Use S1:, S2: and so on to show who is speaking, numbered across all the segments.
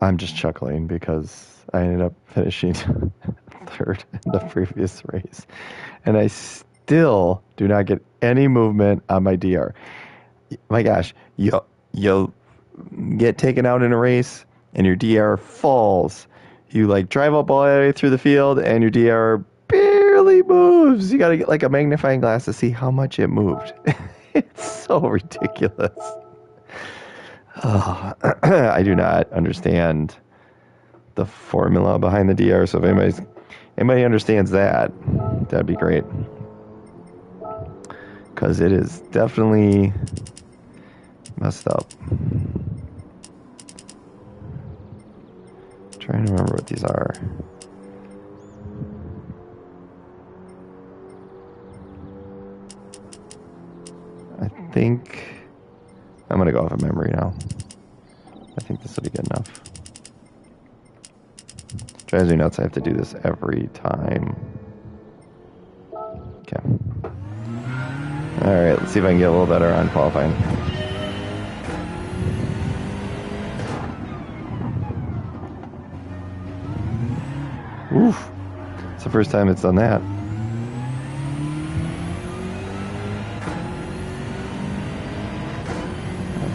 S1: I'm just chuckling because I ended up finishing third in the previous race. And I still do not get any movement on my DR. My gosh, you'll get taken out in a race and your DR falls. You like drive up all the way through the field and your DR barely moves. You gotta get like a magnifying glass to see how much it moved. It's so ridiculous. Oh, I do not understand the formula behind the DR. So if anybody understands that, that'd be great. Because it is definitely messed up. Trying to remember what these are. I think I'm gonna go off of memory now. I think this will be good enough. Drives me nuts. I have to do this every time. Okay. All right. Let's see if I can get a little better on qualifying. Oof. It's the first time it's done that.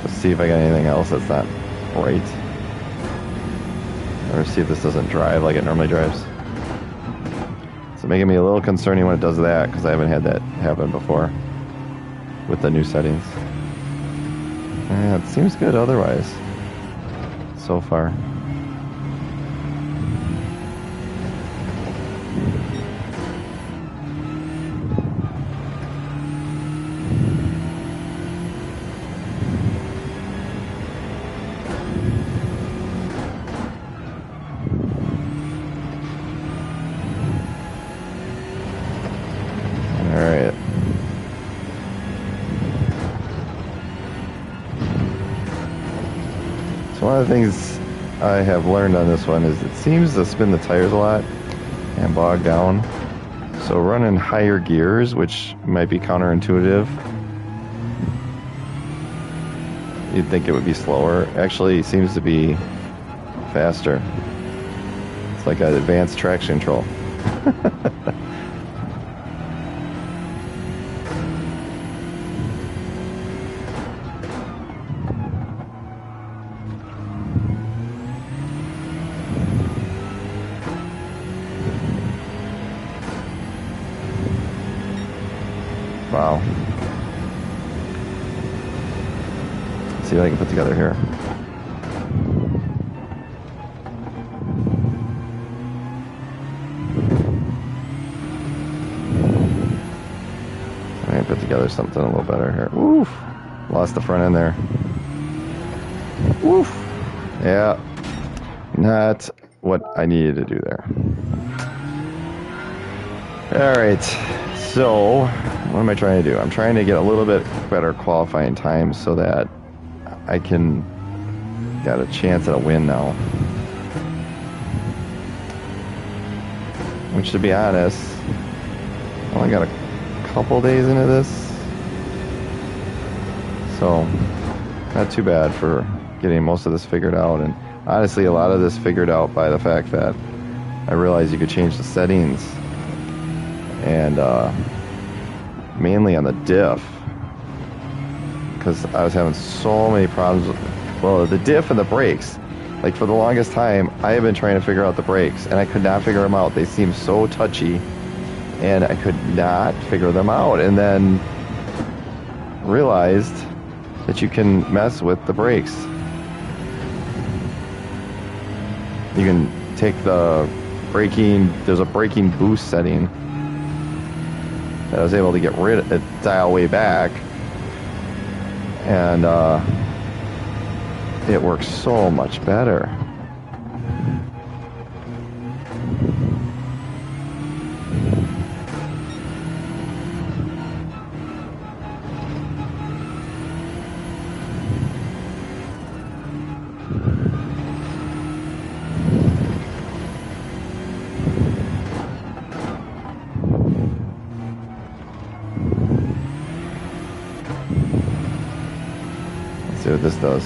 S1: Let's see if I got anything else that's not right. Or see if this doesn't drive like it normally drives. It's making me a little concerning when it does that because I haven't had that happen before with the new settings. Yeah, it seems good otherwise so far. One of the things I have learned on this one is it seems to spin the tires a lot and bog down. So running higher gears, which might be counterintuitive, you'd think it would be slower. Actually, it seems to be faster. It's like an advanced traction control. Wow. Let's see what I can put together here. I'm gonna put together something a little better here. Oof. Lost the front end there. Oof. Yeah. Not what I needed to do there. Alright. So, what am I trying to do? I'm trying to get a little bit better qualifying time so that I can get a chance at a win now. Which, to be honest, I only got a couple days into this. So, not too bad for getting most of this figured out. And honestly, a lot of this figured out by the fact that I realized you could change the settings. And mainly on the diff, because I was having so many problems with, well, the diff and the brakes. Like, for the longest time, I have been trying to figure out the brakes, and I could not figure them out. They seem so touchy, and I could not figure them out. And then realized that you can mess with the brakes. You can take the braking, there's a braking boost setting that I was able to get rid of it, dial way back, and it works so much better. See what this does.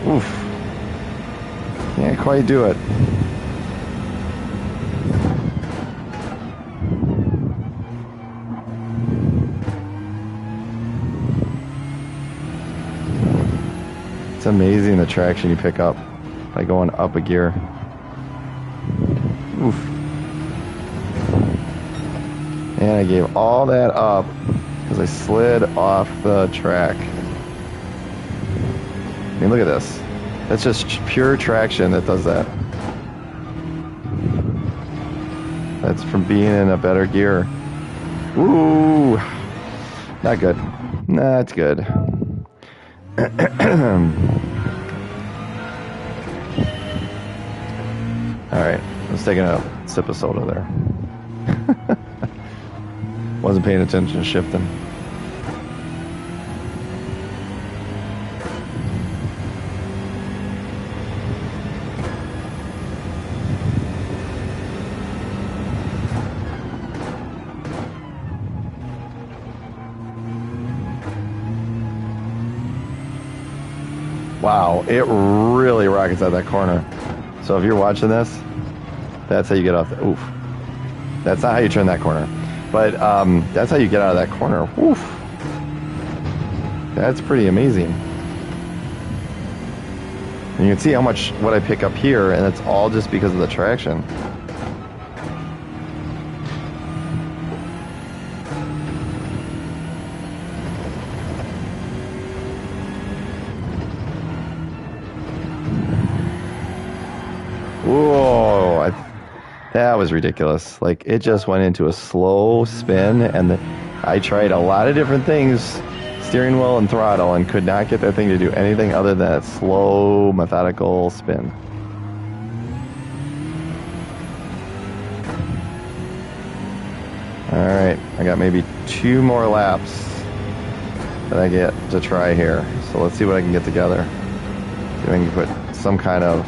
S1: Oof. Can't quite do it. It's amazing the traction you pick up by going up a gear. Oof. And I gave all that up because I slid off the track. I mean, look at this. That's just pure traction that does that. That's from being in a better gear. Ooh. Not good. Not good. Alright, I was taking a sip of soda there. Wasn't paying attention to shifting. Wow, it really rockets out that corner. So if you're watching this, that's how you get off the... Oof. That's not how you turn that corner. But that's how you get out of that corner. Oof. That's pretty amazing. And you can see how much what I pick up here, and it's all just because of the traction. Whoa, that was ridiculous. Like, it just went into a slow spin, and I tried a lot of different things, steering wheel and throttle, and could not get that thing to do anything other than that slow, methodical spin. Alright, I got maybe 2 more laps that I get to try here. So let's see what I can get together. See if I can put some kind of...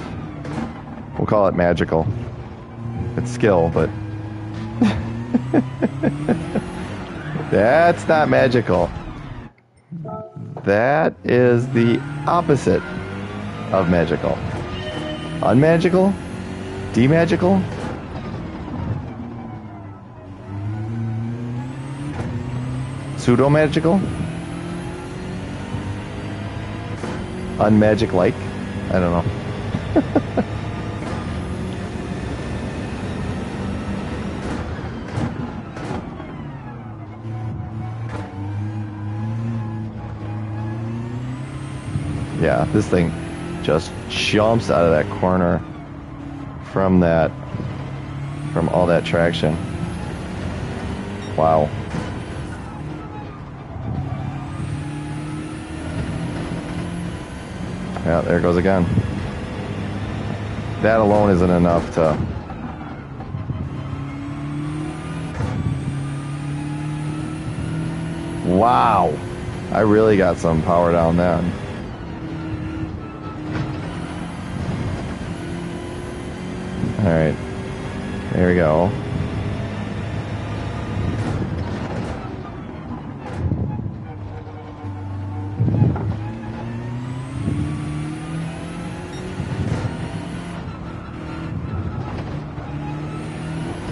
S1: We'll call it magical. It's skill, but... That's not magical. That is the opposite of magical. Unmagical? Demagical? Pseudo-magical? Unmagic-like? I don't know. Yeah, this thing just jumps out of that corner from all that traction. Wow. Yeah, there it goes again. That alone isn't enough to... Wow. I really got some power down then. Alright, there we go.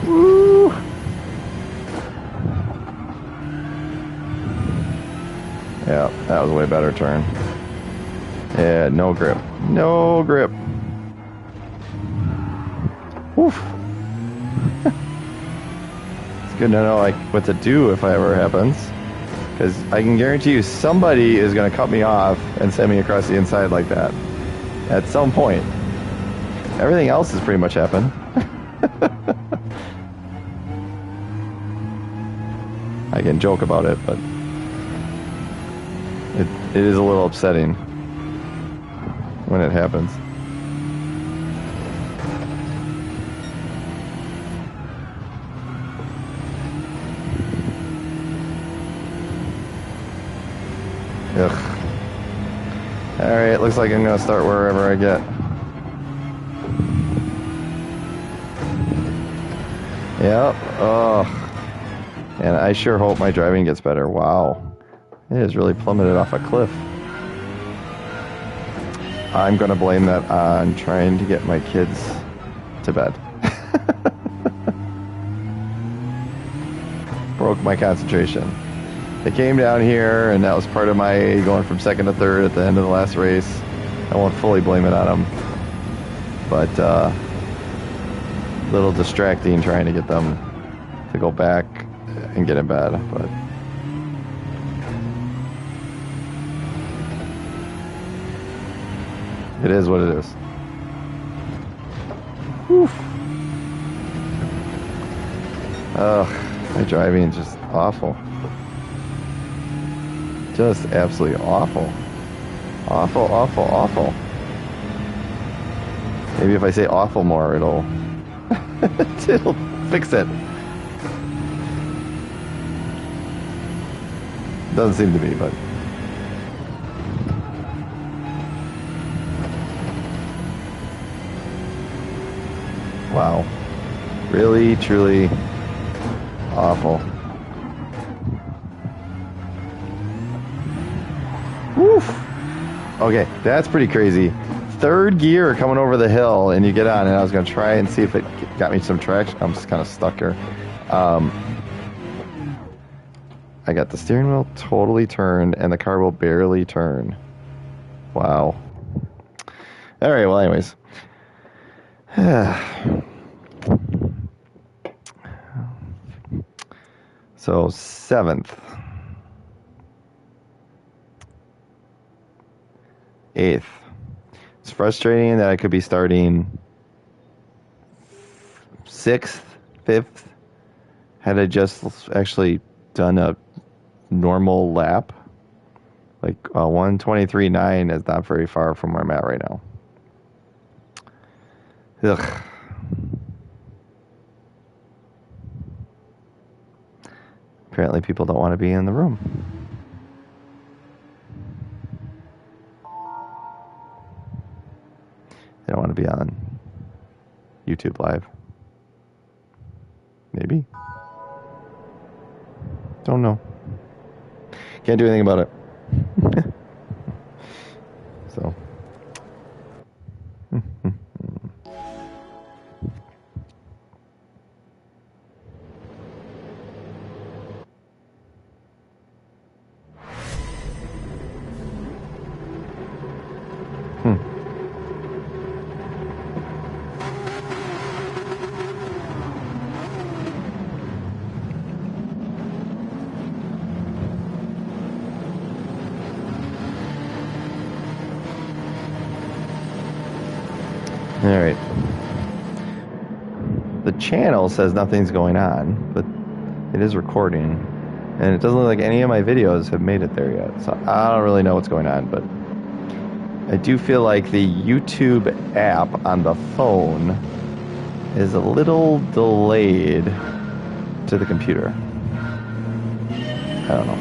S1: Woo! Yeah, that was a way better turn. Yeah, no grip. No grip. Oof. It's good to know like what to do if it ever happens, because I can guarantee you somebody is going to cut me off and send me across the inside like that at some point. Everything else has pretty much happened. I can joke about it, but it is a little upsetting when it happens. Ugh. Alright, looks like I'm gonna start wherever I get. Yep. Oh. And I sure hope my driving gets better. Wow. It has really plummeted off a cliff. I'm going to blame that on trying to get my kids to bed. Broke my concentration. They came down here, and that was part of my going from second to third at the end of the last race. I won't fully blame it on them, but a little distracting trying to get them to go back and get in bed. But it is what it is. Whew. Ugh, my driving is just awful. Just absolutely awful. Awful, awful, awful. Maybe if I say awful more, it'll it'll fix it. Doesn't seem to be, but wow. Really, truly awful. Woof. Okay, that's pretty crazy. Third gear coming over the hill, and you get on, and I was going to try and see if it got me some traction. I'm just kind of stuck here. I got the steering wheel totally turned, and the car will barely turn. Wow. All right, well, anyways. So, 7th. 8th. It's frustrating that I could be starting 6th, 5th, had I just actually done a normal lap. Like 1:23.9 is not very far from where I'm at right now. Ugh. Apparently people don't want to be in the room. They don't want to be on YouTube Live. Maybe. Don't know. Can't do anything about it. So. All right. The channel says nothing's going on, but it is recording, and it doesn't look like any of my videos have made it there yet. So I don't really know what's going on, but I do feel like the YouTube app on the phone is a little delayed to the computer. I don't know.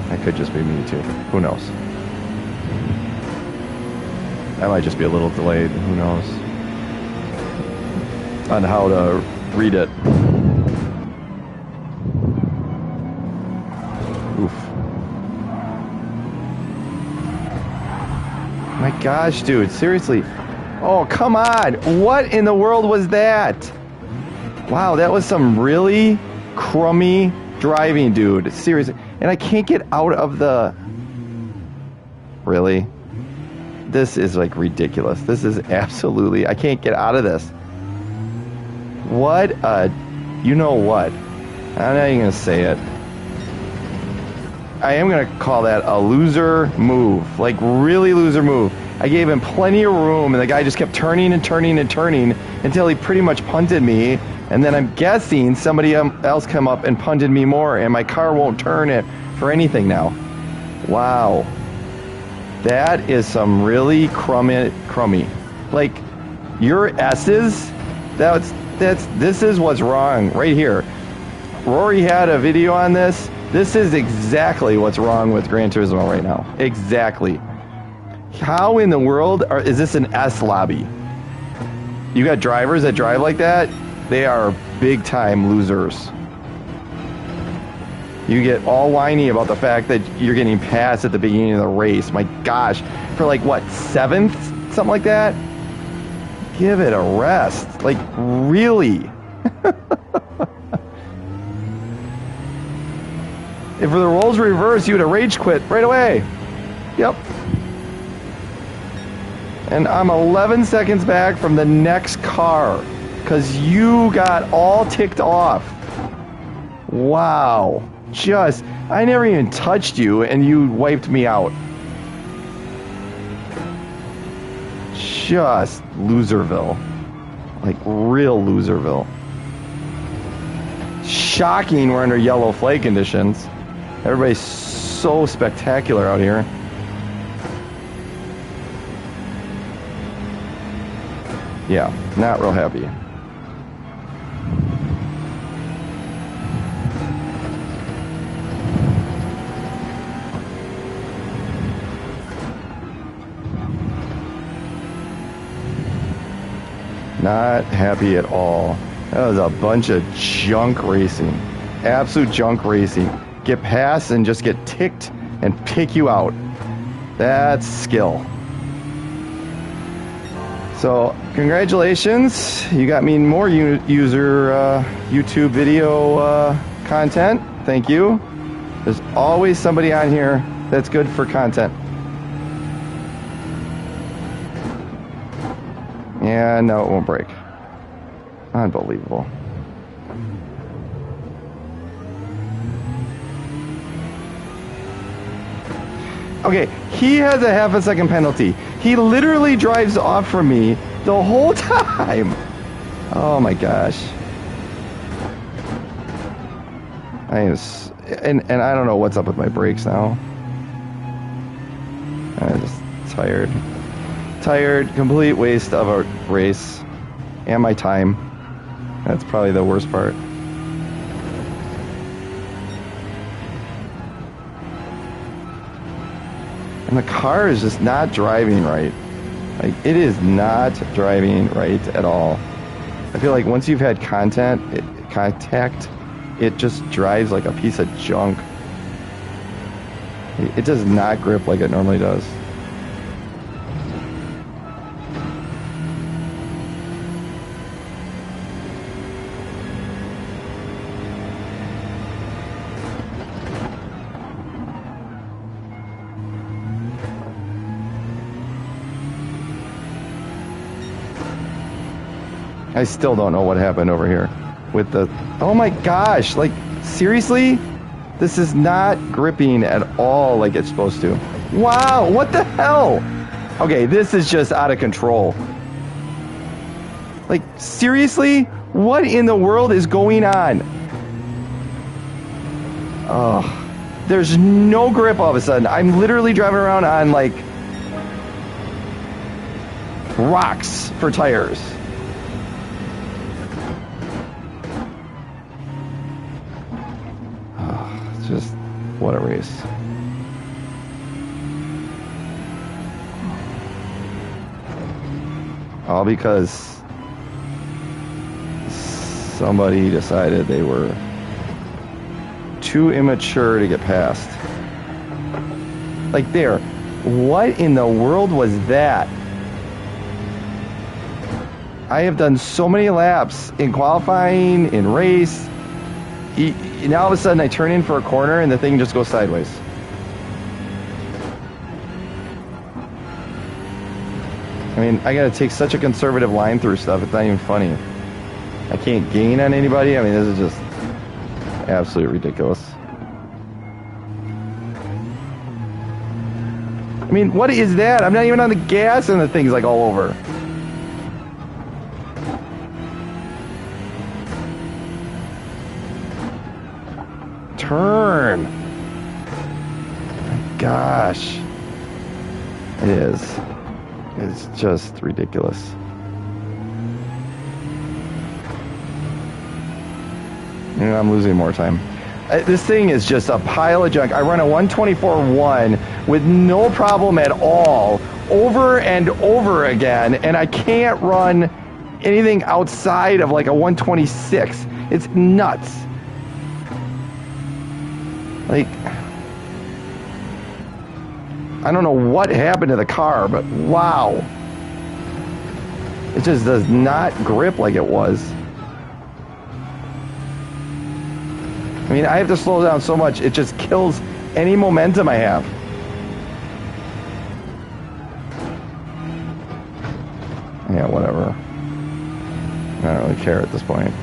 S1: That could just be me too. Who knows? I might just be a little delayed. Who knows? On how to read it. Oof. My gosh, dude. Seriously. Oh, come on. What in the world was that? Wow, that was some really crummy driving, dude. Seriously. And I can't get out of the... Really? This is like ridiculous. This is absolutely... I can't get out of this. What a... You know what? I'm not even going to say it. I am going to call that a loser move. Like, really loser move. I gave him plenty of room, and the guy just kept turning and turning and turning until he pretty much punted me. And then I'm guessing somebody else come up and punted me more, and my car won't turn it for anything now. Wow. That is some really crummy. Like, your S's, this is what's wrong right here. Rory had a video on this. This is exactly what's wrong with Gran Turismo right now. Exactly. How in the world is this an S lobby? You got drivers that drive like that? They are big time losers. You get all whiny about the fact that you're getting passed at the beginning of the race. My gosh, for like what, 7th? Something like that? Give it a rest. Like, really? If the roles were reversed, you would have rage quit right away. Yep. And I'm 11 seconds back from the next car because you got all ticked off. Wow. I never even touched you and you wiped me out. Just Loserville. Like real Loserville. Shocking we're under yellow flag conditions. Everybody's so spectacular out here. Yeah, not real happy. Not happy at all. That was a bunch of junk racing. Absolute junk racing. Get past and just get ticked and pick you out. That's skill. So, congratulations. You got me more YouTube video content. Thank you. There's always somebody on here that's good for content. And no, it won't break. Unbelievable. Okay, he has a half a second penalty. He literally drives off from me the whole time. Oh my gosh. And I don't know what's up with my brakes now. I'm just tired. Tired, complete waste of a race. And my time. That's probably the worst part. And the car is just not driving right. Like, it is not driving right at all. I feel like once you've had contact, it just drives like a piece of junk. It does not grip like it normally does. I still don't know what happened over here with the... Oh my gosh, like, seriously? This is not gripping at all like it's supposed to. Wow, what the hell? Okay, this is just out of control. Like, seriously? What in the world is going on? Oh, there's no grip all of a sudden. I'm literally driving around on, like, rocks for tires. Just what a race. All because somebody decided they were too immature to get past. Like there. What in the world was that? I have done so many laps in qualifying, in race. Now all of a sudden I turn in for a corner and the thing just goes sideways. I mean, I gotta take such a conservative line through stuff, it's not even funny. I can't gain on anybody. I mean, this is just absolutely ridiculous. I mean, what is that? I'm not even on the gas and the thing's like all over. Turn. My gosh. It is. It's just ridiculous. And I'm losing more time. This thing is just a pile of junk. I run a 124.1 with no problem at all, over and over again, and I can't run anything outside of like a 126. It's nuts. Like, I don't know what happened to the car, but wow. It just does not grip like it was. I mean, I have to slow down so much, it just kills any momentum I have. Yeah, whatever. I don't really care at this point.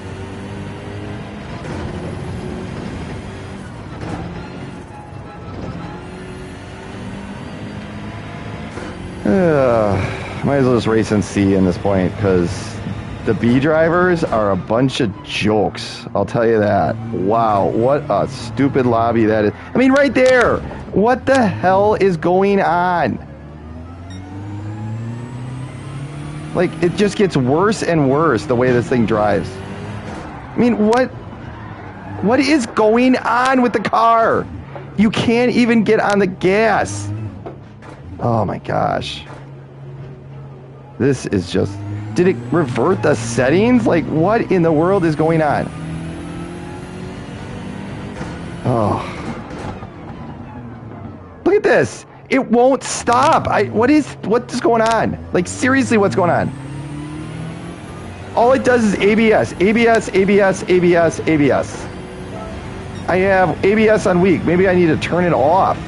S1: Might as well just race in C in this point, because the B drivers are a bunch of jokes. I'll tell you that. Wow, what a stupid lobby that is. I mean, right there. What the hell is going on? Like, it just gets worse and worse the way this thing drives. I mean, what is going on with the car? You can't even get on the gas. Oh my gosh. This is just... Did it revert the settings? Like, what in the world is going on? Oh. Look at this. It won't stop. What is going on? Like, seriously, what's going on? All it does is ABS. ABS, ABS, ABS, ABS. I have ABS on weak. Maybe I need to turn it off.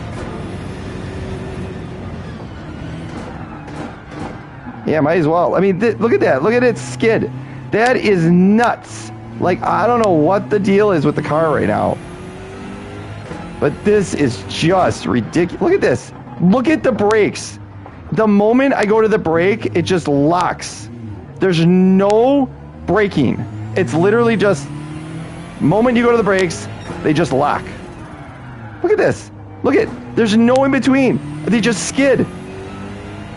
S1: Yeah, might as well. I mean, look at that. Look at it skid. That is nuts. Like, I don't know what the deal is with the car right now. But this is just ridiculous. Look at this. Look at the brakes. The moment I go to the brake, it just locks. There's no braking. It's literally just, moment you go to the brakes, they just lock. Look at this. Look at, there's no in between. They just skid.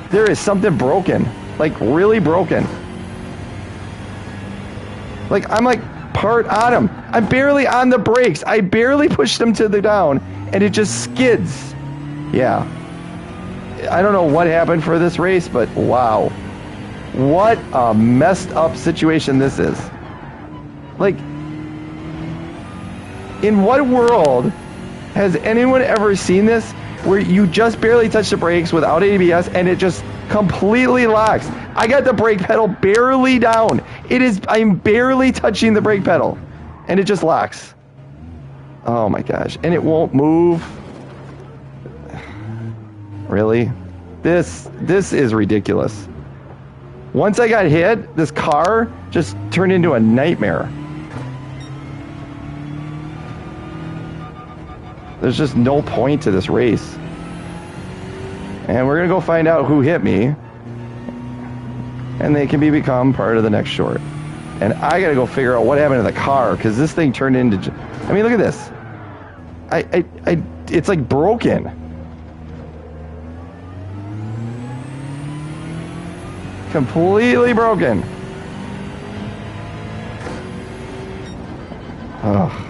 S1: There is something broken. Like, really broken. Like, I'm like part on them. I'm barely on the brakes. I barely pushed them to the down, and it just skids. Yeah. I don't know what happened for this race, but wow. What a messed up situation this is. Like, in what world has anyone ever seen this where you just barely touch the brakes without ABS and it just completely locks? I got the brake pedal barely down. I'm barely touching the brake pedal and it just locks. Oh my gosh. And it won't move. Really? This is ridiculous. Once I got hit, this car just turned into a nightmare. There's just no point to this race. And we're going to go find out who hit me. And they can become part of the next short. And I got to go figure out what happened to the car, because this thing turned into... I mean, look at this. It's like broken. Completely broken. Oh.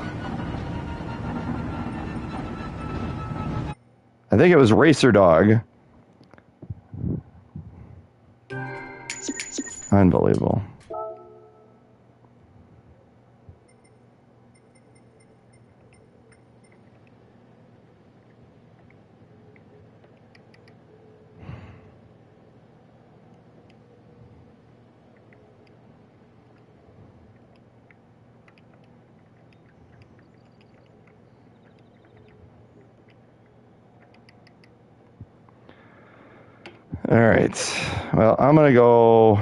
S1: I think it was Racer Dog. Unbelievable. All right. Well, I'm going to go